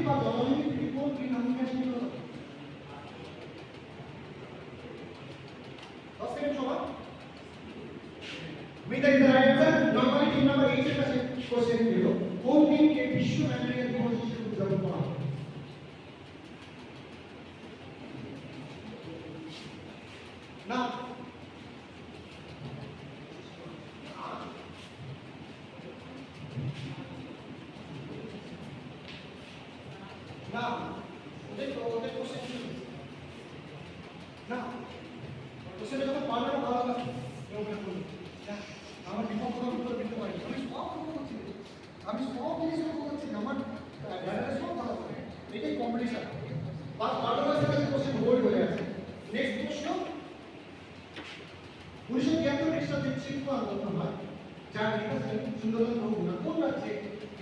বা জলাভূমি থেকে কোন গ্রিন হাউস গ্যাস নির্গত হয়? 10 সেকেন্ড সময়। Mita is the right answer. Normally team number 8 এর কাছে কোশ্চেন দিল, কোন দিনকে বিশ্ব ম্যালেরিয়া দিবস হিসেবে উদযাপন করা হয়? না না ওদের কোশ্চেন না, কোশ্চেনটা যখন পারবে ভালো লাগবে আমার বিপক্ষ উত্তর দিতে পারি, আমি সব কথা বলছি, আমি সব জিনিস কথা বলছি, আমার ডাটাটা সব ভালো হবে, এটাই কম্পিটিশন। বাস ভালো লাগছে কাছে কোশ্চেন হোল্ড হয়ে আছে। নেক্সট প্রশ্ন, 1973 খ্রিস্টাব্দে চিত্র আন্দোলন হয়, যার নেতা ছিলেন সুন্দরবন বহুগুণা, কোন রাজ্যে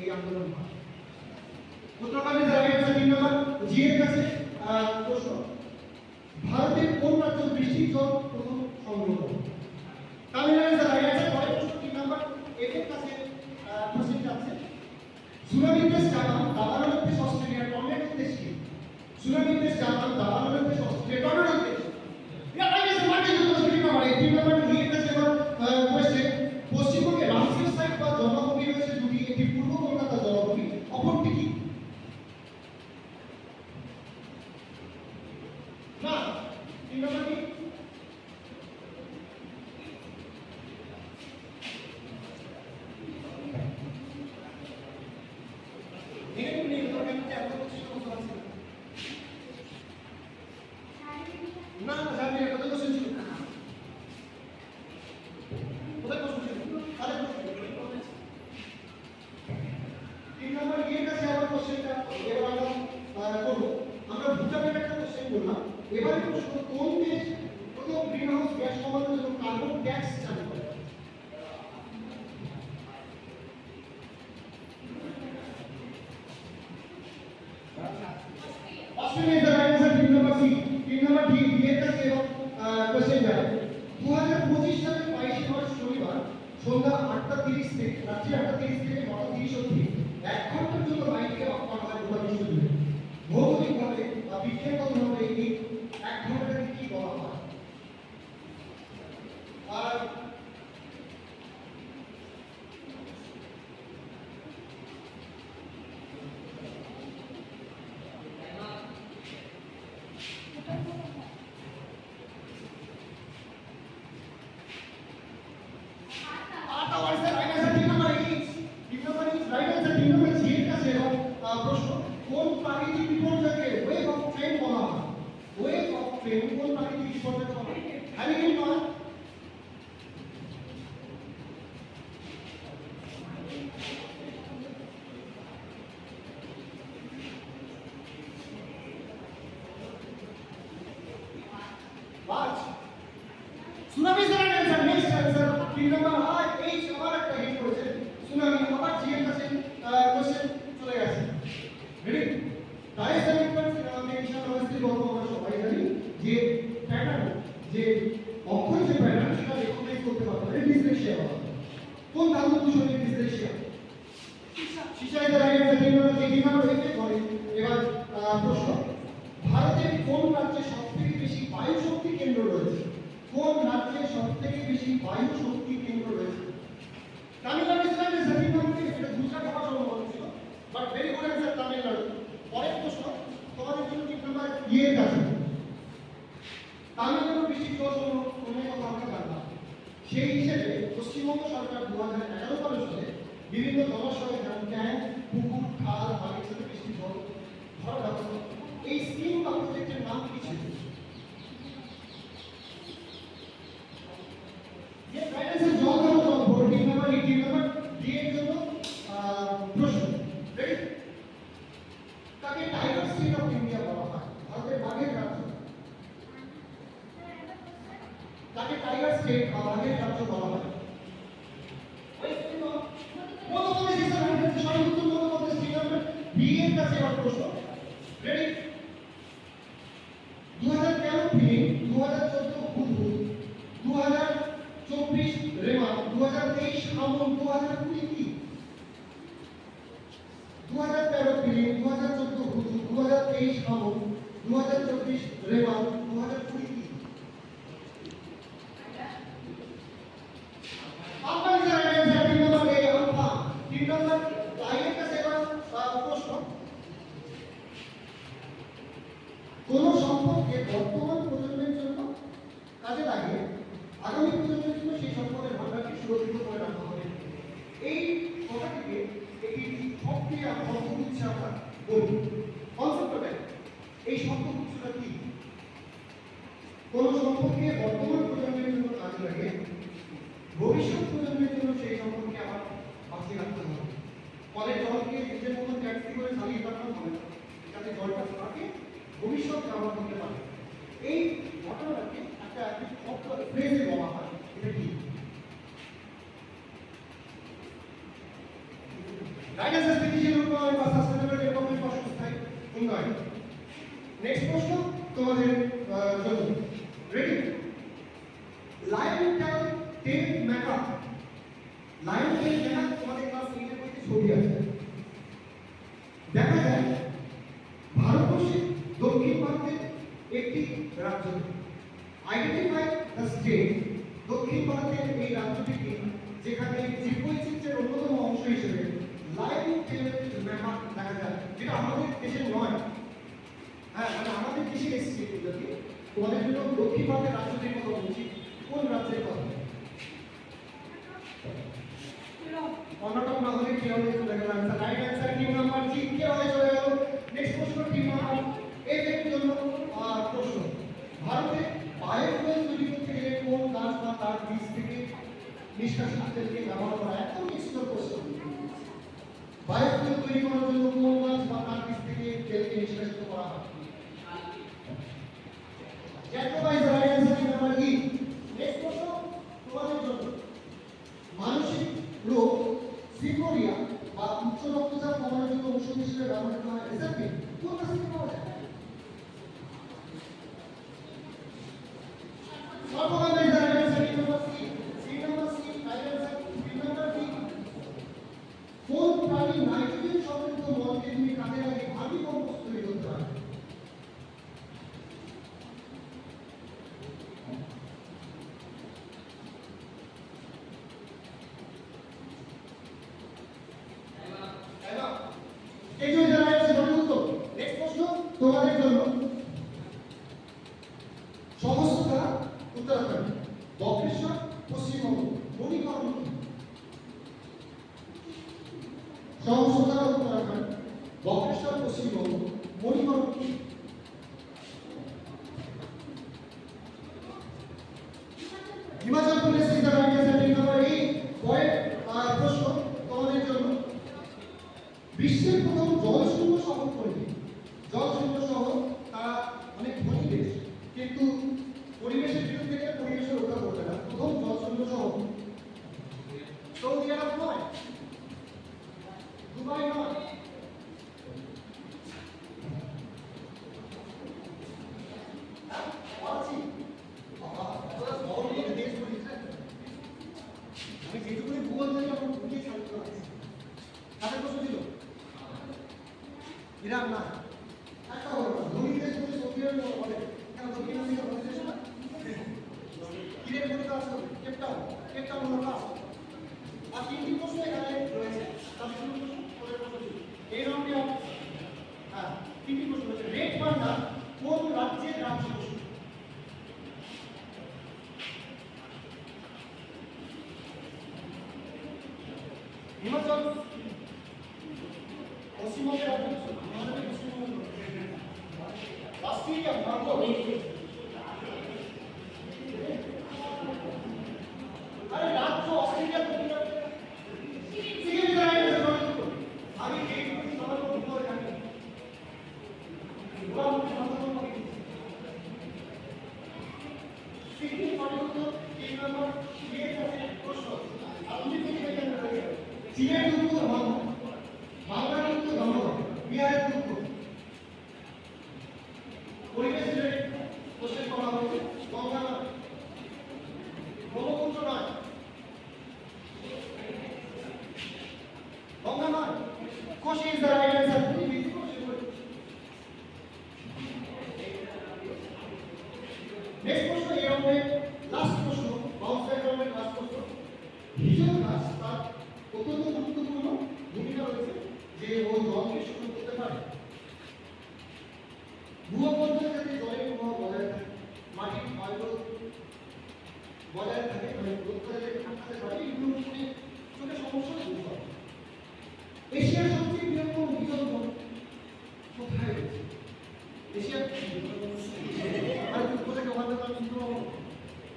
এই আন্দোলন হয়? উত্তরকালে দাঁড়িয়ে আছে 3 নম্বর জি এর কাছে প্রশ্ন, ভারতের কোন রাজ্য বৃষ্টির জল প্রথম সংগ্রহ করে? তামিলনাড়ু দাঁড়িয়ে আছে। পরের প্রশ্ন 3 নম্বর এর কাছে কোশ্চেন আছে, সুনামি দেশ জাপান, দাবানল দেশ অস্ট্রেলিয়া, টর্নেডো দেশ কি? সুনামি দেশ জাপান, দাবানল দেশ অস্ট্রেলিয়া, টর্নেডো দেশ। এটা আই গেস মার্কেট উত্তর সঠিক নাম্বার। এই 3 নম্বর জি এর কাছে কোশ্চেন, পশ্চিমবঙ্গে রামসির সাইট বা জলাভূমি রয়েছে দুটি, একটি পূর্ব কলকাতা জলাভূমি, অপরটি কি? না 3 নম্বর কি? নেগেটিভ নেই, তোর কেমন এত কিছু বুঝতে পারছিস না? না জানি না, কত কোশ্চেন ছিল? কোথায় কোশ্চেন ছিল? আরে 3 নম্বর এর কাছে আবার কোশ্চেনটা এবার আমরা করব। আমরা ভুটানের একটা কোশ্চেন করলাম, এবারে প্রশ্ন, কোন দেশ প্রথম গ্রিনহাউস গ্যাস কমানোর জন্য কার্বন ট্যাক্স চালু করে? Australia the right answer. 3 number C. 3 number D এর কাছে কোশ্চেন যাবে, 2025 সালের 22 মার্চ শনিবার সন্ধ্যা 8:30 থেকে রাত্রি 8:30 থেকে 9:30 অবধি 1 ঘন্টার জন্য লাইটকে অফ করা হয় গোটা বিশ্বজুড়ে। ভৌগোলিকভাবে বা বিজ্ঞানগতভাবে এই 1 ঘন্টাকে কি বলা হয়? আর প্রশ্ন, কোন প্রাকৃতিক বিপর্যয়কে ওয়েভ অফ ট্রেন বলা হয়? ওয়েভ অফ ট্রেন কোন প্রাকৃতিক বিপর্যয় বলা হয়? হ্যারিকেন নয়, বাজ tsunami sir answer. Next answer 3 নম্বর আর এইচ আবার একটা হিট করেছে সুনামি, আবার জি এর কাছে কোশ্চেন চলে গেছে। রেডি? ডাইনামিক মেডিসিন অবস্থিত গল্প আমরা সবাই জানি যে প্যাটার্ন, যে অক্ষর যে প্যাটার্ন সেটা রেকগনাইজ করতে পারবে না, ডিসলেক্সিয়া বলা হয়। কোন ধাতু দূষণের ডিসলেক্সিয়া? সীসায় দাঁড়িয়ে আছে 3 নম্বর যে কিভাবে একে করে। এবার প্রশ্ন, ভারতের কোন রাজ্যে সবথেকে বেশি বায়ু শক্তি কেন্দ্র রয়েছে? কোন রাজ্যে সবথেকে বেশি বায়ু শক্তি কেন্দ্র রয়েছে? তামিলনাড়ু ইসলামের জাতীয় নামটি এটা গুজরাট হওয়ার সম্ভাবনা ছিল, but very good answer Tamil Nadu. পরের প্রশ্ন তোমাদের জন্য 3 নম্বর ইয়ের কাছে, তামিলনাড়ু বৃষ্টি জল সংরক্ষণের কথা আমরা জানলাম, সেই হিসেবে পশ্চিমবঙ্গ সরকার 2011 সালে বিভিন্ন জলাশয়, ট্যাঙ্ক, পুকুর, খাল, বাগিচাতে বৃষ্টি জল ধরার ব্যবস্থা, এই স্কিম বা প্রজেক্টের নাম কি ছিল? যে গাইডেন্সের জল ধরো জল ভোট 3 নম্বর 3 নম্বর ডি এর জন্য প্রশ্ন। রেডি? তাকে টাইগার স্টেট অফ ইন্ডিয়া বলা হয়, ভারতের বাঘের রাজ্য। তাকে টাইগার স্টেট বা বাঘের রাজ্য বলা হয়। মধ্যপ্রদেশ ইজ দ্য সঠিক উত্তর। মধ্যপ্রদেশ 3 নম্বর বি এর কাছে এবার প্রশ্ন। রেডি? 2013 ফিল্ম, 2014 হুদহুদ, 2024 রেমা, 2023 আমন, 2020 কি? 2013 ফিল্ম, 2014 হুদহুদ, 2023 আমন, 2024 রেওয়াল, 2020 কি? আপনার যারা অ্যান্সার 3 নম্বর এ আলফা, 3 নম্বর লাইনের কাছে এবার প্রশ্ন, কোন সম্পদকে বর্তমান প্রজন্মের জন্য কাজে লাগিয়ে আগামী প্রজন্মের জন্য সেই সম্পদের ভান্ডারকে সুরক্ষিত করে রাখা হবে। এই কথাটিকে একটি সক্রিয় শব্দগুচ্ছ আমরা বলি। কনসেপ্টটা এই শব্দগুচ্ছটা কি? কোন সম্পদকে বর্তমান প্রজন্মের জন্য কাজে লাগিয়ে ভবিষ্যৎ প্রজন্মের জন্য সেই সম্পদকে আবার বাঁচিয়ে রাখতে হবে। ফলে জলকে নিজের মতো ট্যাক্সি করে চালিয়ে রাখতে হবে যাতে জলটা থাকে ভবিষ্যৎ ব্যবহার করতে পারে। এই ঘটনাটাকে একটা ফ্রেজে বলা হয়। এটা কি? গাইডেন্স স্থিতিশীল উন্নয়ন বা সাস্টেনেবল ডেভেলপমেন্ট বা সুস্থায়ী উন্নয়ন। নেক্সট প্রশ্ন তোমাদের জন্য। রেডি? লায়ন টেল মেকা। লায়ন টেল মেকা তোমাদের ক্লাস 8 এর মধ্যে ছবি আছে। দেখা যায় ভারতবর্ষের দক্ষিণ ভারতের একটি রাজ্য। Identify the state. দক্ষিণ ভারতের এই রাজ্যটিকে যেখানে জীববৈচিত্র্যের অন্যতম অংশ হিসেবে লায়ন টেল মেকা দেখা যায়, যেটা আমাদের দেশের নয়। হ্যাঁ, মানে আমাদের দেশে এসেছে এগুলোকে। তোমাদের জন্য দক্ষিণ ভারতের রাজ্যটির কথা বলছি। কোন রাজ্যের কথা? কর্ণাটক না হলে কি হবে? চলে গেল answer. Right answer team number G. কি হবে? চলে গেল। নেক্সট প্রশ্ন টিম নাম্বার এর জন্য প্রশ্ন। ভারতে বায়োফুয়েল তৈরি করতে গেলে কোন গাছ বা তার বীজ থেকে নিষ্কাশিত তেলকে ব্যবহার করা? একদম এক্সপ্লোর প্রশ্ন। বায়োফুয়েল তৈরি করার জন্য কোন গাছ বা তার বীজ থেকে তেলকে নিষ্কাশিত করা হয়? জ্যাকোবাইজ right answer team number E. Next প্রশ্ন তোমাদের জন্য। মানসিক রোগ সিকোরিয়া বা উচ্চ রক্তচাপ কমানোর জন্য ঔষধ হিসেবে ব্যবহৃত হয় রেজাপিন কোন গাছ থেকে পাওয়া যায়? সর্বগান্ধাই right answer team number C. C number C right answer. Team number B. কোন প্রাণী নাইট্রোজেন সমৃদ্ধ মলকে তুমি কাজে লাগিয়ে ভার্মি কম্পোস্ট তৈরি করতে পারে? তোমাদের জন্য Sahastradhara Uttarakhand, Bakreshwar Paschimbanga, Manikaran. Sahastradhara Uttarakhand, Bakreshwar Paschimbanga, Manikaran. Himachal Pradesh is the right answer team number 8। Point প্রশ্ন তোমাদের জন্য। বিশ্বের প্রথম জলশূন্য শহর কোনটি? জলশূন্য শহর, তারা অনেক ধনী দেশ কিন্তু পরিবেশের বিরুদ্ধে গেলে পরিবেশের রক্ষা করবে না। প্রথম জলশূন্য শহর সৌদি আরব নয়, দুবাই নয়, আমি যেটুকুনি ভূগোল জানি আমার বুঝিয়ে ছাড়তে পারছি। তাদের প্রশ্ন ছিল ইরান না, একটা হলো না। ধনী দেশ বলে সৌদি আরব বলে কেন? দক্ষিণ আমেরিকা ধনী দেশ না? ইরান বলে তো আসতে হবে কেপটাউন। কেপটাউন হলো লাস্ট। আর তিনটি প্রশ্ন এখানে রয়েছে। তাদের তিনটি প্রশ্ন পরের প্রশ্ন ছিল এই রাউন্ডে। হ্যাঁ, তিনটি প্রশ্ন রয়েছে। রেড পান্ডা কোন রাজ্যের রাজ্য পশু? হিমাচল, পশ্চিমবঙ্গের রাজ্য অস্ট্রেলিয়া, ভারত। আরে রাজ্য অস্ট্রেলিয়া আমি চীনের দুঃখ বাংলার দুঃখ ধর্ম, বিহারের দুঃখ। পরিবেশ রিলেটেড কোশ্চেন করা হয়েছে। গঙ্গা নয়, ব্রহ্মপুত্র নয়, গঙ্গা নয়। Question is the right answer. Next প্রশ্ন এই রাউন্ডে লাস্ট প্রশ্ন, বাউন্স ব্যাক রাউন্ডের লাস্ট প্রশ্ন। ভিজন গাছ তার অত্যন্ত গুরুত্বপূর্ণ ভূমিকা রয়েছে যে ও জলকে শোষণ করতে পারে। ভূগর্ভস্থ যাতে জলের প্রবাহ বজায় থাকে, মাটির ক্ষয়রোধ বজায় থাকে, মানে রোধ যাতে থাকতে পারে, এগুলো হচ্ছে চোখের সমস্যা দূর করে। এশিয়ার সবচেয়ে বৃহত্তম ভিজন বন কোথায় রয়েছে? এশিয়ার আর কোথায় ওখানে তো আমি শুনতে পাবো,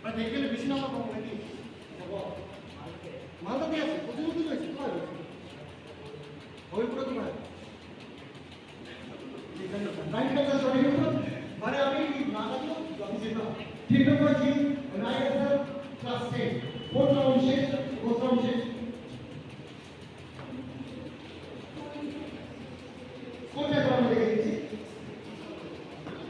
মানে দেখে গেলে বেশি নাম্বার পাবো নাকি? মালদাতে আছে, প্রতিমন্ত্রী রয়েছে, কোথায় রয়েছে? হবিপুরে কোথায়? মানে আমি না জানলেও আমি যেতাম। ঠিক নম্বর জি, রাইট অ্যান্সার ক্লাস 10।